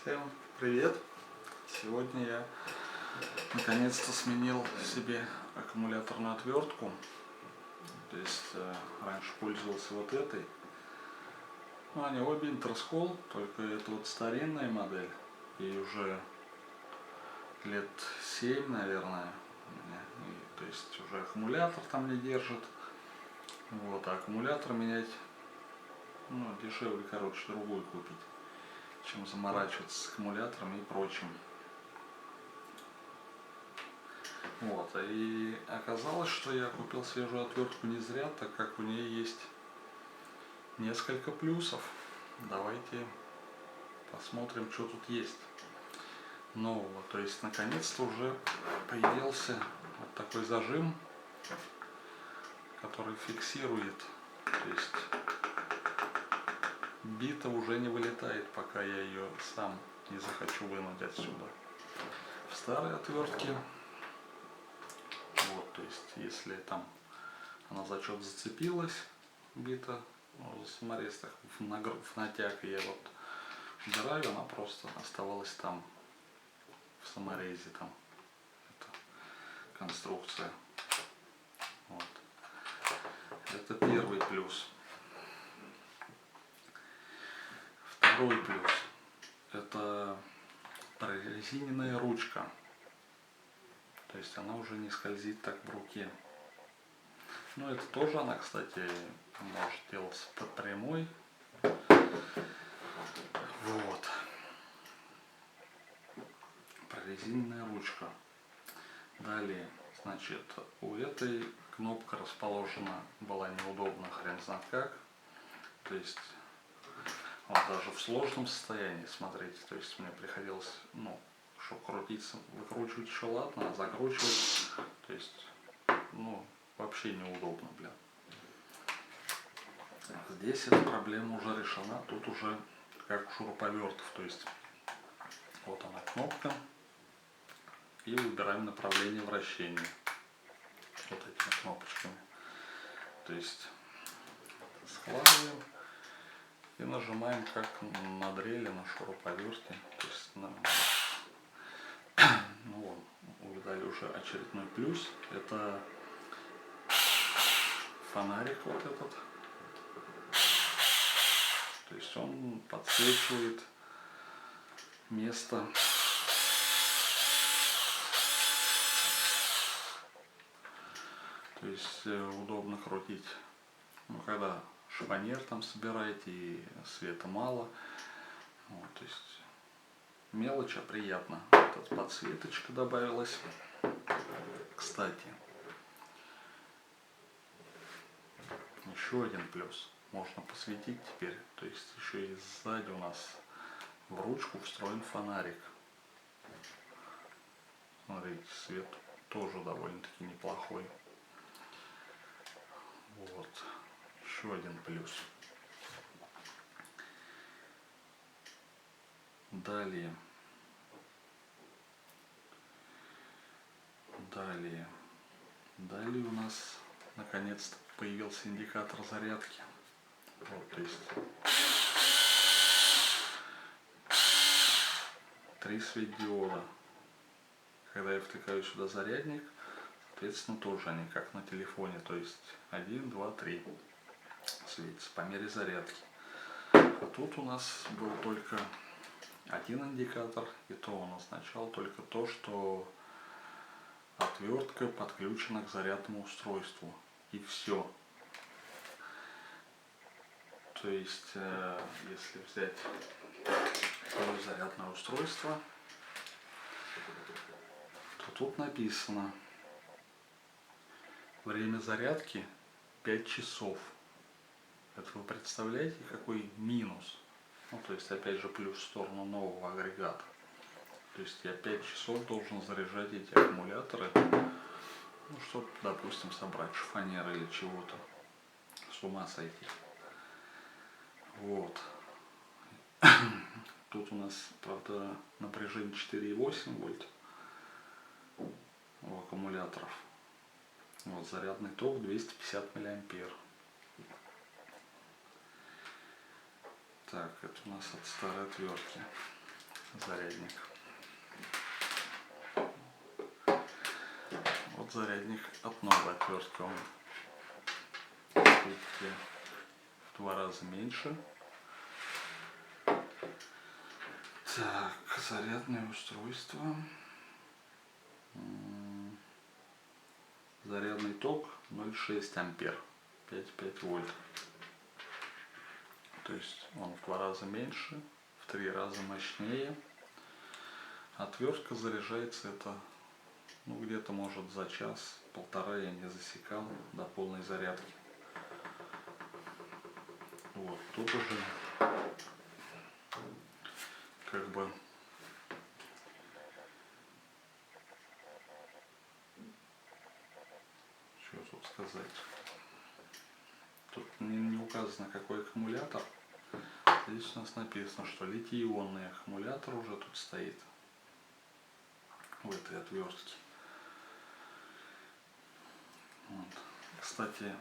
Всем привет! Сегодня я наконец-то сменил себе аккумуляторную отвертку. То есть раньше пользовался вот этой. Ну, они обе Интерскол, только это вот старинная модель. Ей уже лет 7, наверное. То есть уже аккумулятор там не держит. Вот, а аккумулятор менять, ну, дешевле, короче, другую купить, чем заморачиваться с аккумулятором и прочим. Вот, и оказалось, что я купил свежую отвертку не зря, так как у нее есть несколько плюсов. Давайте посмотрим, что тут есть нового. То есть наконец-то уже появился вот такой зажим, который фиксирует. То есть бита уже не вылетает, пока я ее сам не захочу вынуть отсюда. В старой отвертке, вот, то есть если там она за что-то зацепилась, бита, ну, за саморез в натяг, и я вот убираю, она просто оставалась там, в саморезе, там, это конструкция. Вот. Это первый плюс. Второй плюс — это прорезиненная ручка. То есть она уже не скользит так в руке. Ну, это тоже она, кстати, может делаться под прямой. Вот. Прорезиненная ручка. Далее, значит, у этой кнопка расположена была неудобно, хрен знает как. То есть, вот даже в сложном состоянии, смотрите, то есть мне приходилось, ну, чтобы крутиться, выкручивать еще ладно, а закручивать, то есть, ну, вообще неудобно, блин. Здесь эта проблема уже решена, тут уже как у шуруповертов, то есть, вот она кнопка, и выбираем направление вращения вот этими кнопочками. То есть складываем и нажимаем как на дрели, на шуруповерте. То есть ну, вот, увидали уже очередной плюс. Это фонарик вот этот. То есть он подсвечивает место. То есть удобно крутить, ну, когда шифонер там собираете и света мало. Вот, то есть мелочь, а приятно. Тут подсветочка добавилась. Кстати, еще один плюс. Можно посветить теперь. То есть еще и сзади у нас в ручку встроен фонарик. Смотрите, свет тоже довольно-таки неплохой. Вот. Еще один плюс. Далее у нас наконец-то появился индикатор зарядки. Вот, то есть 3 светодиода. Когда я втыкаю сюда зарядник, соответственно, тоже они как на телефоне, то есть 1, 2, 3 светится по мере зарядки. А тут у нас был только один индикатор, и то он означал только то, что отвертка подключена к зарядному устройству, и все. То есть, если взять свое зарядное устройство, то тут написано время зарядки 5 часов. Это вы представляете, какой минус? Ну, то есть, опять же, плюс в сторону нового агрегата. То есть я 5 часов должен заряжать эти аккумуляторы, ну, чтобы, допустим, собрать шифонер или чего-то. С ума сойти. Вот. Тут у нас, правда, напряжение 4,8 вольт у аккумуляторов. Вот, зарядный ток 250 миллиампер. Так, это у нас от старой отвертки. зарядник. Вот зарядник от новой отвертки. Он, видите, в 2 раза меньше. Так, зарядное устройство. Зарядный ток 0,6 ампер, 5,5 вольт. То есть он в 2 раза меньше, в 3 раза мощнее. Отвертка заряжается это, ну, где-то может за час-полтора, я не засекал, до полной зарядки. Вот, тут уже как бы что тут сказать. Тут не указано, какой аккумулятор. Здесь у нас написано, что литий-ионный аккумулятор уже тут стоит в этой отвертке. Вот. Кстати,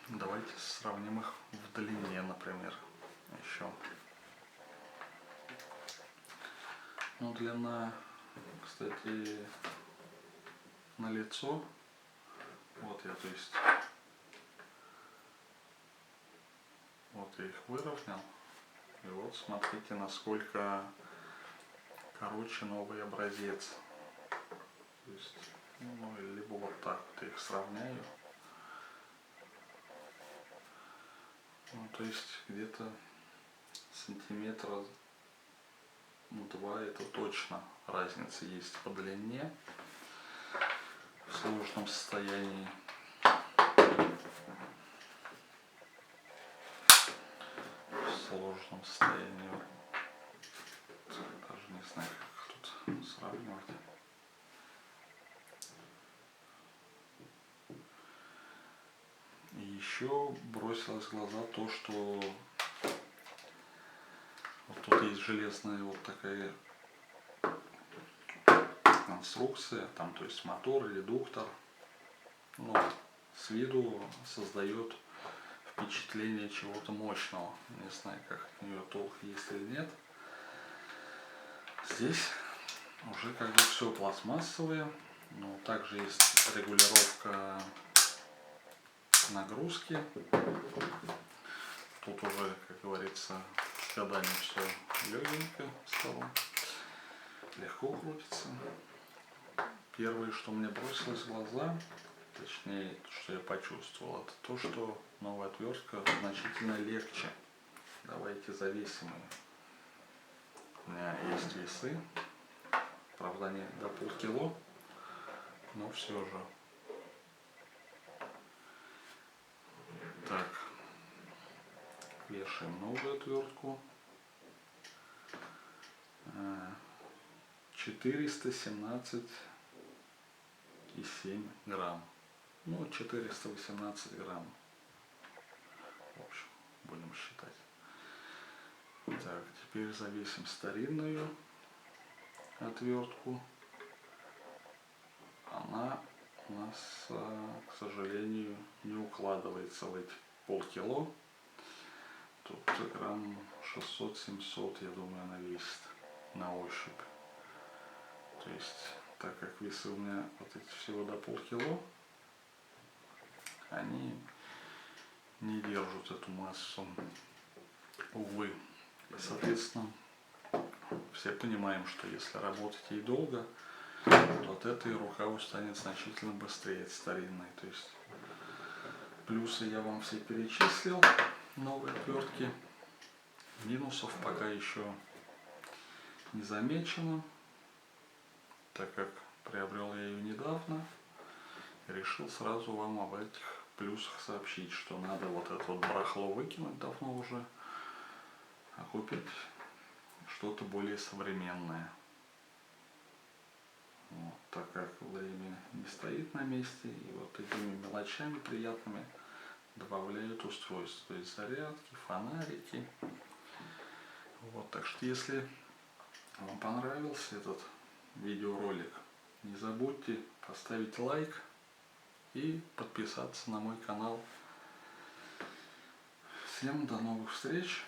давайте сравним их в длине, например, еще. Ну, длина, кстати, на лицо. Вот я, то есть, вот я их выровнял. И вот смотрите, насколько короче новый образец. То есть, ну, либо вот так вот я их сравняю. Ну, то есть где-то сантиметра 2 это точно разница есть по длине в сложном состоянии. В сложном состоянии. Даже не знаю, как тут сравнивать. И еще бросилось в глаза то, что вот тут есть железная вот такая конструкция, там, то есть мотор, редуктор. Ну, с виду создает впечатление чего-то мощного. Не знаю, как от нее толк есть или нет. Здесь уже как бы все пластмассовое, но также есть регулировка нагрузки. Тут уже, как говорится, с годами все легенько стало, легко крутится. Первое, что мне бросилось в глаза, точнее, что я почувствовал, это то, что новая отвертка значительно легче. Давайте завесим ее. У меня есть весы, правда не до полкило, но все же. Так, вешаем новую отвертку. 417,7 грамм. Ну, 418 грамм. В общем, будем считать. Так, теперь завесим старинную отвертку. Она у нас, к сожалению, не укладывается в эти полкило. Тут грамм 600-700, я думаю, она весит на ощупь. То есть, так как весы у меня вот эти всего до полкило, они не держат эту массу, увы. И, соответственно, все понимаем, что если работать ей долго, то от этой рука устанет значительно быстрее от старинной. То есть плюсы я вам все перечислил, новые отвертки. Минусов пока еще не замечено, так как приобрел я ее недавно. Решил сразу вам об этих плюсах сообщить, что надо вот это вот барахло выкинуть давно уже, а купить что-то более современное. Вот, так как время не стоит на месте, и вот такими мелочами приятными добавляют устройства, то есть зарядки, фонарики. Вот, так что если вам понравился этот видеоролик, не забудьте поставить лайк и подписаться на мой канал. Всем до новых встреч!